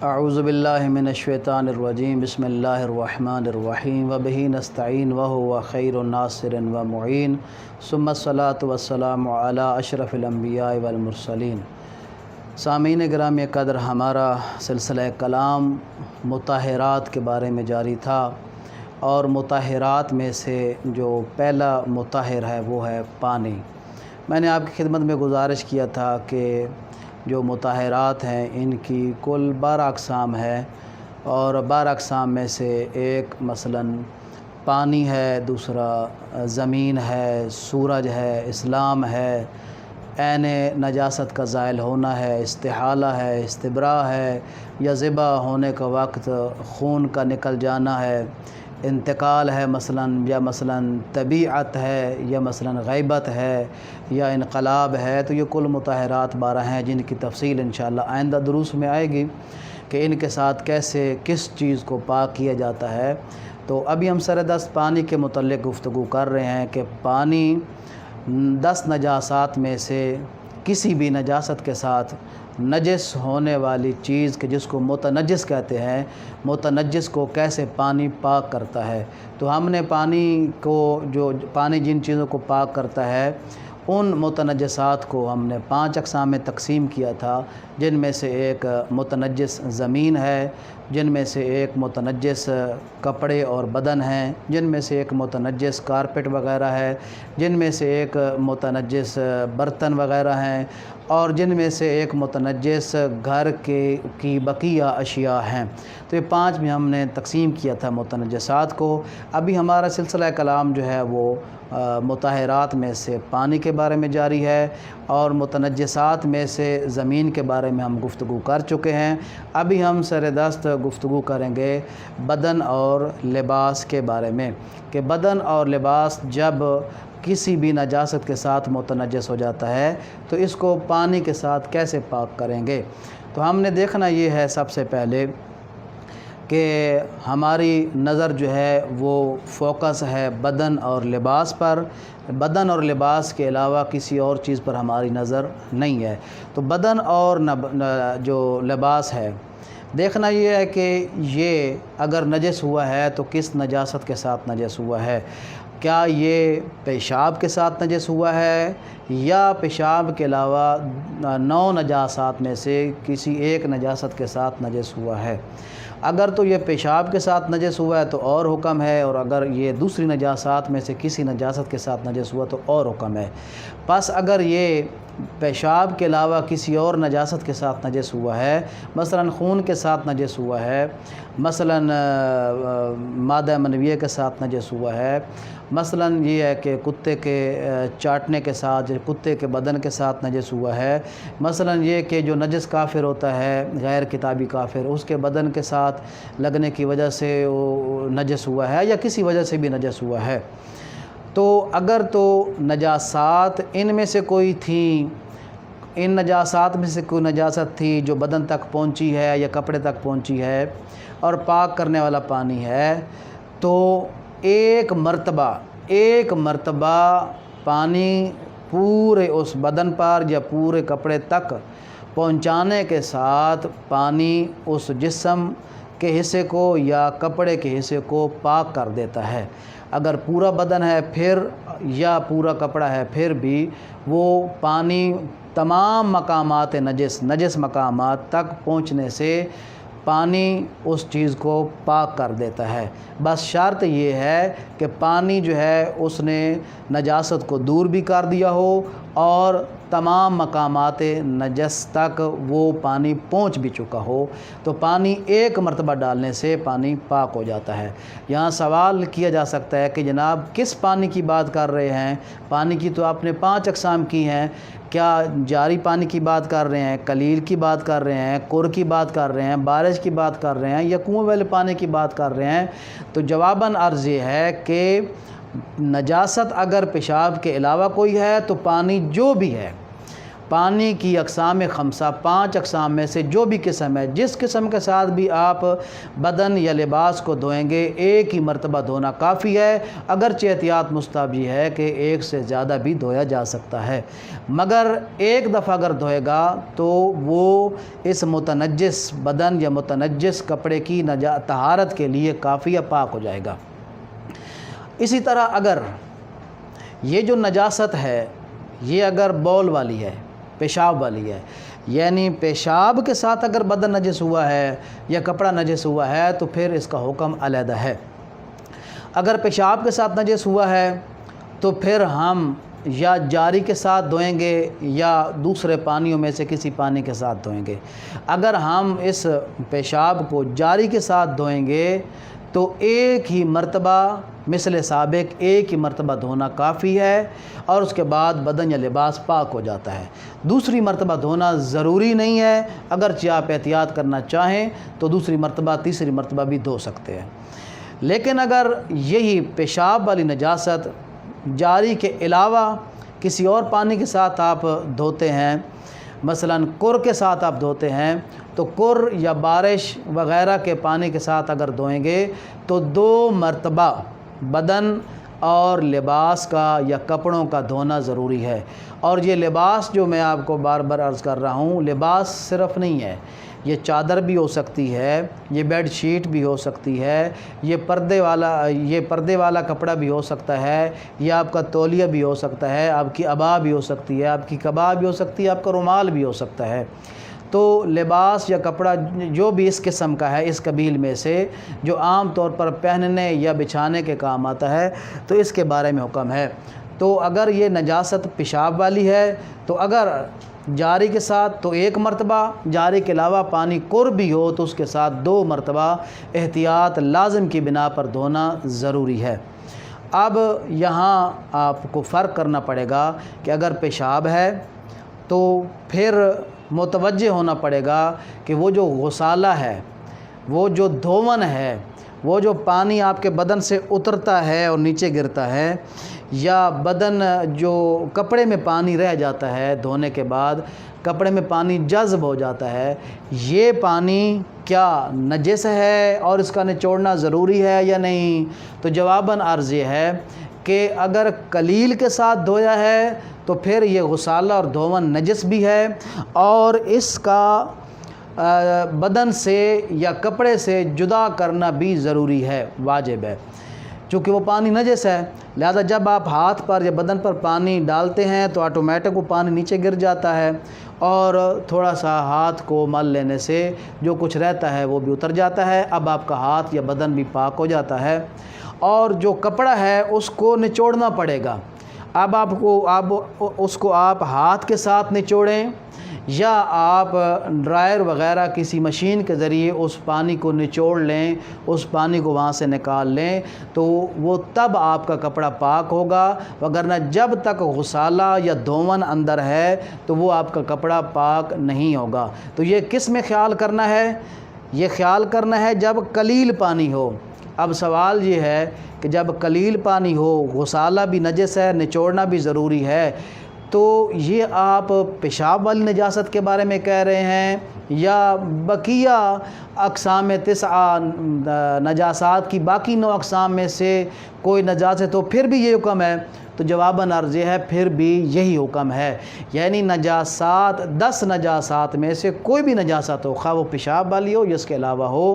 اعوذ باللہ من الشیطان الرجیم بسم اللہ الرحمن الرحیم وبہ نستعین وہو خیر ناصر ومعین ثم الصلاۃ والسلام علی اشرف الانبیاء والمرسلین۔ سامعین گرامی قدر، ہمارا سلسلہ کلام مطہرات کے بارے میں جاری تھا، اور مطہرات میں سے جو پہلا مطہر ہے وہ ہے پانی۔ میں نے آپ کی خدمت میں گزارش کیا تھا کہ جو مطہرات ہیں ان کی کل 12 اقسام ہے، اور 12 اقسام میں سے ایک مثلاً پانی ہے، دوسرا زمین ہے، سورج ہے، اسلام ہے، عین نجاست کا زائل ہونا ہے، استحالہ ہے، استبراء ہے، یا ذبح ہونے کا وقت خون کا نکل جانا ہے، انتقال ہے یا مثلاً طبیعت ہے، یا مثلاً غیبت ہے، یا انقلاب ہے۔ تو یہ کل مطہرات 12 ہیں جن کی تفصیل انشاءاللہ آئندہ دروس میں آئے گی کہ ان کے ساتھ کیسے کس چیز کو پاک کیا جاتا ہے۔ تو ابھی ہم سر دست پانی کے متعلق گفتگو کر رہے ہیں کہ پانی 10 نجاسات میں سے کسی بھی نجاست کے ساتھ نجس ہونے والی چیز کہ جس کو متنجس کہتے ہیں، متنجس کو کیسے پانی پاک کرتا ہے۔ تو ہم نے پانی جن چیزوں کو پاک کرتا ہے ان متنجسات کو ہم نے 5 اقسام میں تقسیم کیا تھا، جن میں سے ایک متنجس زمین ہے، جن میں سے ایک متنجس کپڑے اور بدن ہیں، جن میں سے ایک متنجس کارپٹ وغیرہ ہے، جن میں سے ایک متنجس برتن وغیرہ ہیں، اور جن میں سے ایک متنجس گھر کی بقیہ اشیاء ہیں۔ تو یہ 5 میں ہم نے تقسیم کیا تھا متنجسات کو۔ ابھی ہمارا سلسلہ کلام جو ہے وہ مطہرات میں سے پانی کے بارے میں جاری ہے، اور متنجسات میں سے زمین کے بارے میں ہم گفتگو کر چکے ہیں۔ ابھی ہم سر دست گفتگو کریں گے بدن اور لباس کے بارے میں، کہ بدن اور لباس جب کسی بھی نجاست کے ساتھ متنجس ہو جاتا ہے تو اس کو پانی کے ساتھ کیسے پاک کریں گے۔ تو ہم نے دیکھنا یہ ہے سب سے پہلے کہ ہماری نظر جو ہے وہ فوکس ہے بدن اور لباس پر۔ بدن اور لباس کے علاوہ کسی اور چیز پر ہماری نظر نہیں ہے۔ تو بدن اور جو لباس ہے، دیکھنا یہ ہے کہ یہ اگر نجس ہوا ہے تو کس نجاست کے ساتھ نجس ہوا ہے۔ کیا یہ پیشاب کے ساتھ نجس ہوا ہے، یا پیشاب کے علاوہ 9 نجاسات میں سے کسی ایک نجاست کے ساتھ نجس ہوا ہے۔ اگر تو یہ پیشاب کے ساتھ نجس ہوا ہے تو اور حکم ہے، اور اگر یہ دوسری نجاسات میں سے کسی نجاست کے ساتھ نجس ہوا تو اور حکم ہے۔ پس اگر یہ پیشاب کے علاوہ کسی اور نجاست کے ساتھ نجس ہوا ہے، مثلا خون کے ساتھ نجس ہوا ہے، مثلا مادہ منویہ کے ساتھ نجس ہوا ہے، مثلا یہ ہے کہ کتے کے چاٹنے کے ساتھ، کتے کے بدن کے ساتھ نجس ہوا ہے، مثلا یہ کہ جو نجس کافر ہوتا ہے، غیر کتابی کافر، اس کے بدن کے ساتھ لگنے کی وجہ سے وہ نجس ہوا ہے، یا کسی وجہ سے بھی نجس ہوا ہے۔ تو اگر تو نجاسات ان میں سے کوئی تھیں، ان نجاسات میں سے کوئی نجاست تھی جو بدن تک پہنچی ہے یا کپڑے تک پہنچی ہے اور پاک کرنے والا پانی ہے، تو ایک مرتبہ پانی پورے اس بدن پر یا پورے کپڑے تک پہنچانے کے ساتھ پانی اس جسم کے حصے کو یا کپڑے کے حصے کو پاک کر دیتا ہے۔ اگر پورا بدن ہے پھر یا پورا کپڑا ہے پھر بھی وہ پانی تمام مقامات نجس مقامات تک پہنچنے سے پانی اس چیز کو پاک کر دیتا ہے۔ بس شرط یہ ہے کہ پانی جو ہے اس نے نجاست کو دور بھی کر دیا ہو، اور تمام مقامات نجس تک وہ پانی پہنچ بھی چکا ہو، تو پانی ایک مرتبہ ڈالنے سے پانی پاک ہو جاتا ہے۔ یہاں سوال کیا جا سکتا ہے کہ جناب کس پانی کی بات کر رہے ہیں؟ پانی کی تو آپ نے 5 اقسام کی ہیں، کیا جاری پانی کی بات کر رہے ہیں، قلیل کی بات کر رہے ہیں، کور کی بات کر رہے ہیں، بارش کی بات کر رہے ہیں، یا کنویں والے پانی کی بات کر رہے ہیں؟ تو جواباً عرض یہ ہے کہ نجاست اگر پیشاب کے علاوہ کوئی ہے تو پانی جو بھی ہے، پانی کی اقسام خمسہ 5 اقسام میں سے جو بھی قسم ہے، جس قسم کے ساتھ بھی آپ بدن یا لباس کو دھوئیں گے ایک ہی مرتبہ دھونا کافی ہے، اگرچہ احتیاط مستحب یہ ہے کہ ایک سے زیادہ بھی دھویا جا سکتا ہے، مگر ایک دفعہ اگر دھوئے گا تو وہ اس متنجس بدن یا متنجس کپڑے کی طہارت کے لیے کافی یا پاک ہو جائے گا۔ اسی طرح اگر یہ جو نجاست ہے یہ اگر بول والی ہے، پیشاب والی ہے، یعنی پیشاب کے ساتھ اگر بدن نجس ہوا ہے یا کپڑا نجس ہوا ہے تو پھر اس کا حکم علیحدہ ہے۔ اگر پیشاب کے ساتھ نجس ہوا ہے تو پھر ہم یا جاری کے ساتھ دھوئیں گے یا دوسرے پانیوں میں سے کسی پانی کے ساتھ دھوئیں گے۔ اگر ہم اس پیشاب کو جاری کے ساتھ دھوئیں گے تو ایک ہی مرتبہ مثل سابق ایک ہی مرتبہ دھونا کافی ہے اور اس کے بعد بدن یا لباس پاک ہو جاتا ہے۔ دوسری مرتبہ دھونا ضروری نہیں ہے، اگرچہ آپ احتیاط کرنا چاہیں تو دوسری مرتبہ تیسری مرتبہ بھی دھو سکتے ہیں۔ لیکن اگر یہی پیشاب والی نجاست جاری کے علاوہ کسی اور پانی کے ساتھ آپ دھوتے ہیں، مثلاً کر کے ساتھ آپ دھوتے ہیں، تو کر یا بارش وغیرہ کے پانی کے ساتھ اگر دھوئیں گے تو 2 مرتبہ بدن اور لباس کا یا کپڑوں کا دھونا ضروری ہے۔ اور یہ لباس جو میں آپ کو بار بار عرض کر رہا ہوں، لباس صرف نہیں ہے، یہ چادر بھی ہو سکتی ہے، یہ بیڈ شیٹ بھی ہو سکتی ہے، یہ پردے والا کپڑا بھی ہو سکتا ہے، یہ آپ کا تولیہ بھی ہو سکتا ہے، آپ کی عبا بھی ہو سکتی ہے، آپ کی کبا بھی ہو سکتی ہے، آپ کا رومال بھی ہو سکتا ہے۔ تو لباس یا کپڑا جو بھی اس قسم کا ہے، اس قبیل میں سے جو عام طور پر پہننے یا بچھانے کے کام آتا ہے، تو اس کے بارے میں حکم ہے۔ تو اگر یہ نجاست پیشاب والی ہے تو اگر جاری کے ساتھ تو 1 مرتبہ، جاری کے علاوہ پانی کر بھی ہو تو اس کے ساتھ 2 مرتبہ احتیاط لازم کی بنا پر دھونا ضروری ہے۔ اب یہاں آپ کو فرق کرنا پڑے گا کہ اگر پیشاب ہے تو پھر متوجہ ہونا پڑے گا کہ وہ جو غسالہ ہے، وہ جو دھون ہے، وہ جو پانی آپ کے بدن سے اترتا ہے اور نیچے گرتا ہے، یا بدن جو کپڑے میں پانی رہ جاتا ہے دھونے کے بعد کپڑے میں پانی جذب ہو جاتا ہے، یہ پانی کیا نجس ہے اور اس کا نچوڑنا ضروری ہے یا نہیں؟ تو جواباً عرض یہ ہے کہ اگر قلیل کے ساتھ دھویا ہے تو پھر یہ غسالہ اور دھون نجس بھی ہے اور اس کا بدن سے یا کپڑے سے جدا کرنا بھی ضروری ہے، واجب ہے، چونکہ وہ پانی نجس ہے۔ لہذا جب آپ ہاتھ پر یا بدن پر پانی ڈالتے ہیں تو آٹومیٹک وہ پانی نیچے گر جاتا ہے اور تھوڑا سا ہاتھ کو مل لینے سے جو کچھ رہتا ہے وہ بھی اتر جاتا ہے۔ اب آپ کا ہاتھ یا بدن بھی پاک ہو جاتا ہے اور جو کپڑا ہے اس کو نچوڑنا پڑے گا۔ اب اس کو آپ ہاتھ کے ساتھ نچوڑیں یا آپ ڈرائر وغیرہ کسی مشین کے ذریعے اس پانی کو نچوڑ لیں، اس پانی کو وہاں سے نکال لیں تو وہ تب آپ کا کپڑا پاک ہوگا، وگرنہ جب تک غسالہ یا دھون اندر ہے تو وہ آپ کا کپڑا پاک نہیں ہوگا۔ تو یہ کس میں خیال کرنا ہے؟ یہ خیال کرنا ہے جب قلیل پانی ہو۔ اب سوال یہ ہے کہ جب قلیل پانی ہو، غسالہ بھی نجس ہے، نچوڑنا بھی ضروری ہے، تو یہ آپ پیشاب والی نجاست کے بارے میں کہہ رہے ہیں یا بقیہ اقسام 9 نجاسات کی باقی 9 اقسام میں سے کوئی نجاست ہو پھر بھی یہ حکم ہے؟ تو جواباً عرض یہ ہے پھر بھی یہی حکم ہے، یعنی نجاسات 10 نجاسات میں سے کوئی بھی نجاست ہو، خواہ وہ پیشاب والی ہو یا اس کے علاوہ ہو،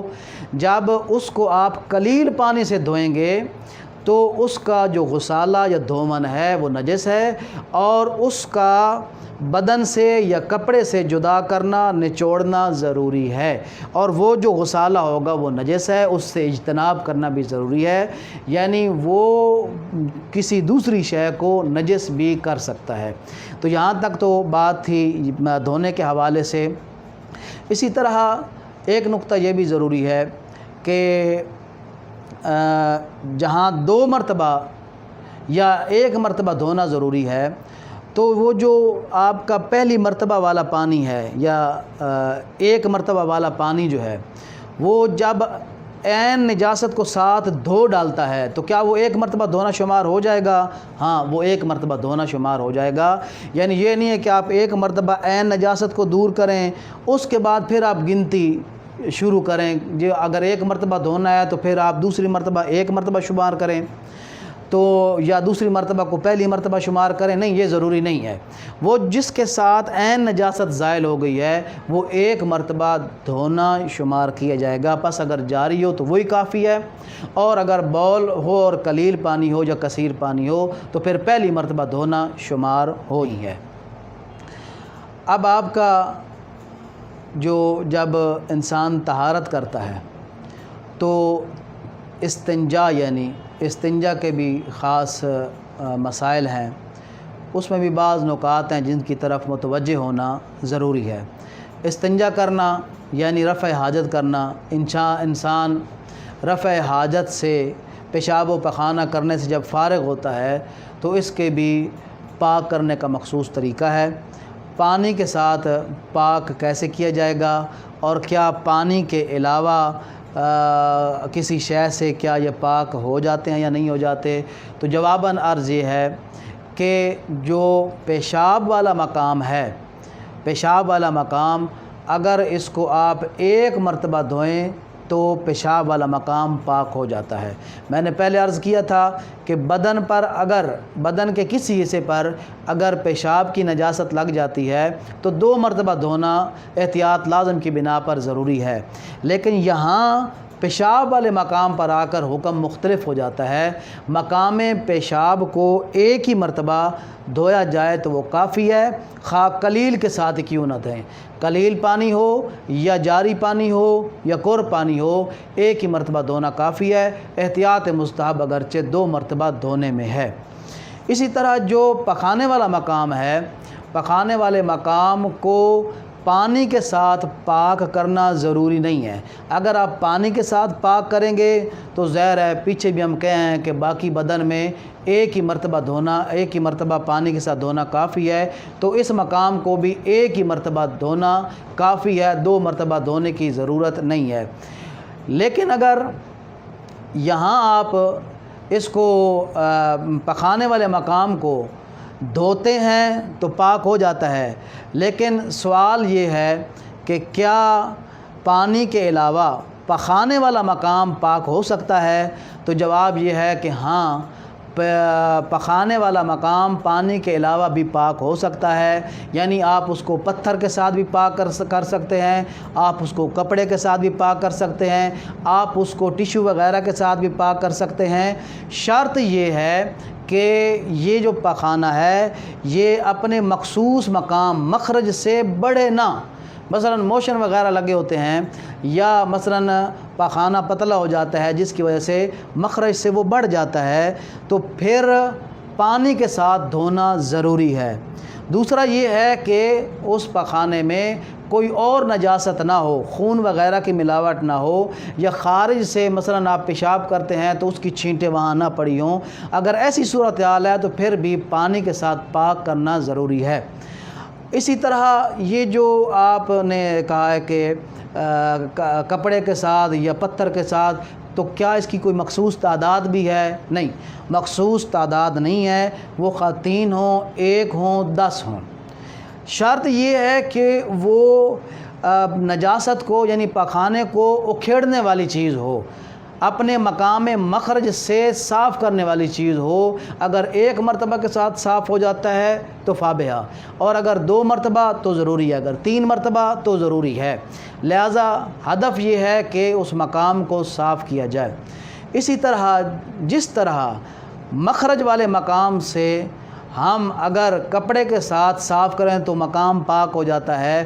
جب اس کو آپ قلیل پانی سے دھوئیں گے تو اس کا جو غسالہ یا دھون ہے وہ نجس ہے اور اس کا بدن سے یا کپڑے سے جدا کرنا، نچوڑنا ضروری ہے، اور وہ جو غسالہ ہوگا وہ نجس ہے، اس سے اجتناب کرنا بھی ضروری ہے، یعنی وہ کسی دوسری شے کو نجس بھی کر سکتا ہے۔ تو یہاں تک تو بات تھی دھونے کے حوالے سے۔ اسی طرح ایک نقطہ یہ بھی ضروری ہے کہ جہاں 2 مرتبہ یا 1 مرتبہ دھونا ضروری ہے تو وہ جو آپ کا پہلی مرتبہ والا پانی ہے یا 1 مرتبہ والا پانی جو ہے وہ جب عین نجاست کو ساتھ دھو ڈالتا ہے تو کیا وہ ایک مرتبہ دھونا شمار ہو جائے گا؟ ہاں، وہ ایک مرتبہ دھونا شمار ہو جائے گا۔ یعنی یہ نہیں ہے کہ آپ ایک مرتبہ عین نجاست کو دور کریں اس کے بعد پھر آپ گنتی شروع کریں، جو اگر ایک مرتبہ دھونا ہے تو پھر آپ دوسری مرتبہ ایک مرتبہ شمار کریں تو یا دوسری مرتبہ کو پہلی مرتبہ شمار کریں، نہیں، یہ ضروری نہیں ہے۔ وہ جس کے ساتھ عین نجاست زائل ہو گئی ہے وہ ایک مرتبہ دھونا شمار کیا جائے گا، پس اگر جاری ہو تو وہی کافی ہے، اور اگر بول ہو اور قلیل پانی ہو یا کثیر پانی ہو تو پھر پہلی مرتبہ دھونا شمار ہو ہی ہے۔ اب آپ کا جب انسان طہارت کرتا ہے تو استنجا، یعنی استنجا کے بھی خاص مسائل ہیں، اس میں بھی بعض نکات ہیں جن کی طرف متوجہ ہونا ضروری ہے۔ استنجا کرنا یعنی رفع حاجت کرنا، انسان رفع حاجت سے، پیشاب و پخانہ کرنے سے جب فارغ ہوتا ہے تو اس کے بھی پاک کرنے کا مخصوص طریقہ ہے۔ پانی کے ساتھ پاک کیسے کیا جائے گا، اور کیا پانی کے علاوہ کسی شے سے کیا یہ پاک ہو جاتے ہیں یا نہیں ہو جاتے؟ تو جواباً عرض یہ ہے کہ جو پیشاب والا مقام ہے، پیشاب والا مقام اگر اس کو آپ ایک مرتبہ دھوئیں تو پیشاب والا مقام پاک ہو جاتا ہے۔ میں نے پہلے عرض کیا تھا کہ بدن کے کسی حصے پر اگر پیشاب کی نجاست لگ جاتی ہے تو 2 مرتبہ دھونا احتیاط لازم کی بنا پر ضروری ہے، لیکن یہاں پیشاب والے مقام پر آ کر حکم مختلف ہو جاتا ہے۔ مقام پیشاب کو ایک ہی مرتبہ دھویا جائے تو وہ کافی ہے، خواہ قلیل کے ساتھ کیوں نہ دھویں، قلیل پانی ہو یا جاری پانی ہو یا کور پانی ہو، ایک ہی مرتبہ دھونا کافی ہے۔ احتیاط مستحب اگرچہ 2 مرتبہ دھونے میں ہے۔ اسی طرح جو پخانے والا مقام ہے، پخانے والے مقام کو پانی کے ساتھ پاک کرنا ضروری نہیں ہے۔ اگر آپ پانی کے ساتھ پاک کریں گے تو ظاہر ہے، پیچھے بھی ہم کہے ہیں کہ باقی بدن میں ایک ہی مرتبہ پانی کے ساتھ دھونا کافی ہے، تو اس مقام کو بھی ایک ہی مرتبہ دھونا کافی ہے، 2 مرتبہ دھونے کی ضرورت نہیں ہے۔ لیکن اگر یہاں آپ اس کو پخانے والے مقام کو دھوتے ہیں تو پاک ہو جاتا ہے، لیکن سوال یہ ہے کہ کیا پانی کے علاوہ پخانے والا مقام پاک ہو سکتا ہے؟ تو جواب یہ ہے کہ ہاں، پخانے والا مقام پانی کے علاوہ بھی پاک ہو سکتا ہے۔ یعنی آپ اس کو پتھر کے ساتھ بھی پاک کر سکتے ہیں، آپ اس کو کپڑے کے ساتھ بھی پاک کر سکتے ہیں، آپ اس کو ٹیشو وغیرہ کے ساتھ بھی پاک کر سکتے ہیں۔ شرط یہ ہے کہ یہ جو پخانہ ہے یہ اپنے مخصوص مقام مخرج سے بڑھے نہ، مثلا موشن وغیرہ لگے ہوتے ہیں یا مثلا پخانہ پتلا ہو جاتا ہے جس کی وجہ سے مخرج سے وہ بڑھ جاتا ہے تو پھر پانی کے ساتھ دھونا ضروری ہے۔ دوسرا یہ ہے کہ اس پخانے میں کوئی اور نجاست نہ ہو، خون وغیرہ کی ملاوٹ نہ ہو، یا خارج سے مثلا آپ پیشاب کرتے ہیں تو اس کی چھینٹیں وہاں نہ پڑی ہوں۔ اگر ایسی صورتحال ہے تو پھر بھی پانی کے ساتھ پاک کرنا ضروری ہے۔ اسی طرح یہ جو آپ نے کہا ہے کہ کپڑے کے ساتھ یا پتھر کے ساتھ، تو کیا اس کی کوئی مخصوص تعداد بھی ہے؟ نہیں، مخصوص تعداد نہیں ہے، وہ 3 ہوں، 1 ہوں، 10 ہوں۔ شرط یہ ہے کہ وہ نجاست کو یعنی پخانے کو اکھیڑنے والی چیز ہو، اپنے مقام مخرج سے صاف کرنے والی چیز ہو۔ اگر 1 مرتبہ کے ساتھ صاف ہو جاتا ہے تو فابہا، اور اگر 2 مرتبہ تو ضروری ہے، اگر 3 مرتبہ تو ضروری ہے۔ لہذا ہدف یہ ہے کہ اس مقام کو صاف کیا جائے۔ اسی طرح جس طرح مخرج والے مقام سے ہم اگر کپڑے کے ساتھ صاف کریں تو مقام پاک ہو جاتا ہے،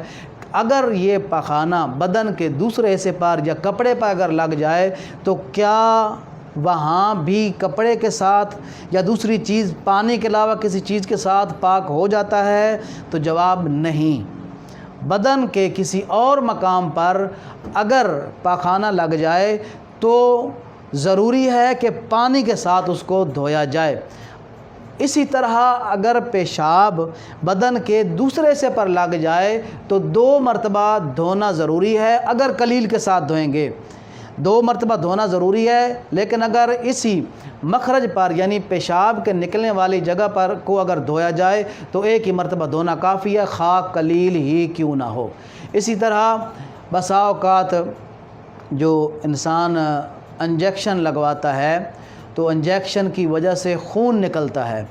اگر یہ پخانہ بدن کے دوسرے حصے پر یا کپڑے پر اگر لگ جائے تو کیا وہاں بھی کپڑے کے ساتھ یا دوسری چیز پانی کے علاوہ کسی چیز کے ساتھ پاک ہو جاتا ہے؟ تو جواب نہیں۔ بدن کے کسی اور مقام پر اگر پخانہ لگ جائے تو ضروری ہے کہ پانی کے ساتھ اس کو دھویا جائے۔ اسی طرح اگر پیشاب بدن کے دوسرے حصے پر لگ جائے تو 2 مرتبہ دھونا ضروری ہے، اگر قلیل کے ساتھ دھوئیں گے۔ 2 مرتبہ دھونا ضروری ہے، لیکن اگر اسی مخرج پر یعنی پیشاب کے نکلنے والی جگہ پر کو اگر دھویا جائے تو 1 ہی مرتبہ دھونا کافی ہے، خواہ قلیل ہی کیوں نہ ہو۔ اسی طرح بسا اوقات جو انسان انجیکشن لگواتا ہے تو انجیکشن کی وجہ سے خون نکلتا ہے،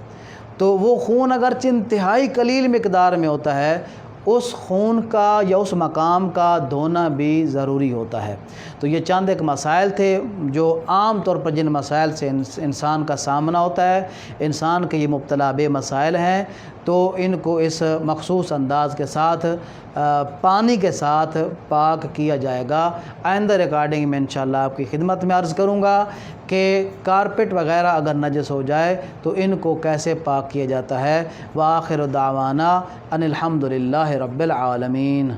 تو وہ خون اگرچہ انتہائی قلیل مقدار میں ہوتا ہے، اس خون کا یا اس مقام کا دھونا بھی ضروری ہوتا ہے۔ تو یہ چند ایک مسائل تھے جو عام طور پر جن مسائل سے انسان کا سامنا ہوتا ہے، انسان کے یہ مبتلا بے مسائل ہیں، تو ان کو اس مخصوص انداز کے ساتھ پانی کے ساتھ پاک کیا جائے گا۔ آئندہ ریکارڈنگ میں انشاءاللہ آپ کی خدمت میں عرض کروں گا کہ کارپٹ وغیرہ اگر نجس ہو جائے تو ان کو کیسے پاک کیا جاتا ہے۔ وآخر دعوانا ان الحمد للہ رب العالمین۔